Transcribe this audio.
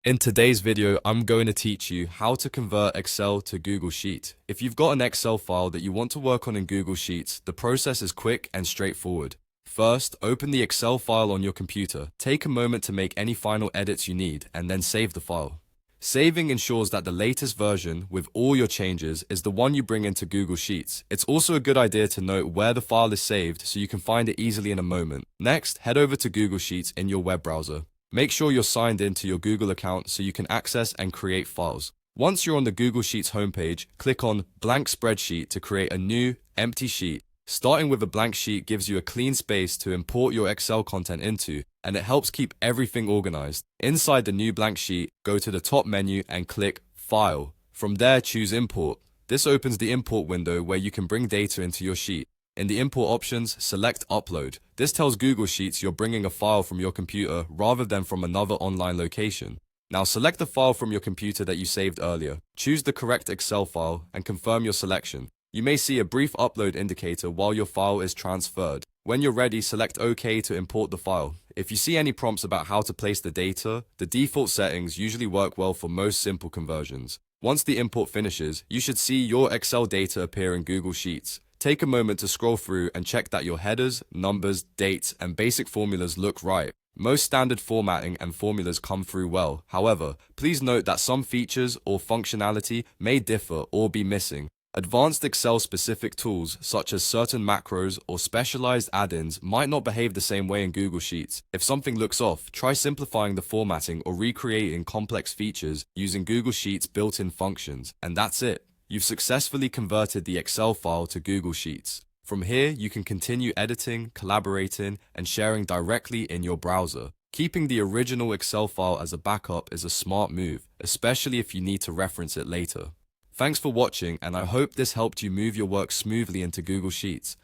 In today's video, I'm going to teach you how to convert Excel to Google Sheet. If you've got an Excel file that you want to work on in Google Sheets, the process is quick and straightforward. First, open the Excel file on your computer. Take a moment to make any final edits you need, and then save the file. Saving ensures that the latest version, with all your changes, is the one you bring into Google Sheets. It's also a good idea to note where the file is saved so you can find it easily in a moment. Next, head over to Google Sheets in your web browser. Make sure you're signed in to your Google account so you can access and create files. Once you're on the Google Sheets homepage, click on Blank Spreadsheet to create a new, empty sheet. Starting with a blank sheet gives you a clean space to import your Excel content into, and it helps keep everything organized. Inside the new blank sheet, go to the top menu and click File. From there, choose Import. This opens the import window where you can bring data into your sheet. In the import options, select Upload. This tells Google Sheets you're bringing a file from your computer rather than from another online location. Now select the file from your computer that you saved earlier. Choose the correct Excel file and confirm your selection. You may see a brief upload indicator while your file is transferred. When you're ready, select OK to import the file. If you see any prompts about how to place the data, the default settings usually work well for most simple conversions. Once the import finishes, you should see your Excel data appear in Google Sheets. Take a moment to scroll through and check that your headers, numbers, dates, and basic formulas look right. Most standard formatting and formulas come through well. However, please note that some features or functionality may differ or be missing. Advanced Excel-specific tools, such as certain macros or specialized add-ins, might not behave the same way in Google Sheets. If something looks off, try simplifying the formatting or recreating complex features using Google Sheets' built-in functions, and that's it. You've successfully converted the Excel file to Google Sheets. From here, you can continue editing, collaborating, and sharing directly in your browser. Keeping the original Excel file as a backup is a smart move, especially if you need to reference it later. Thanks for watching, and I hope this helped you move your work smoothly into Google Sheets.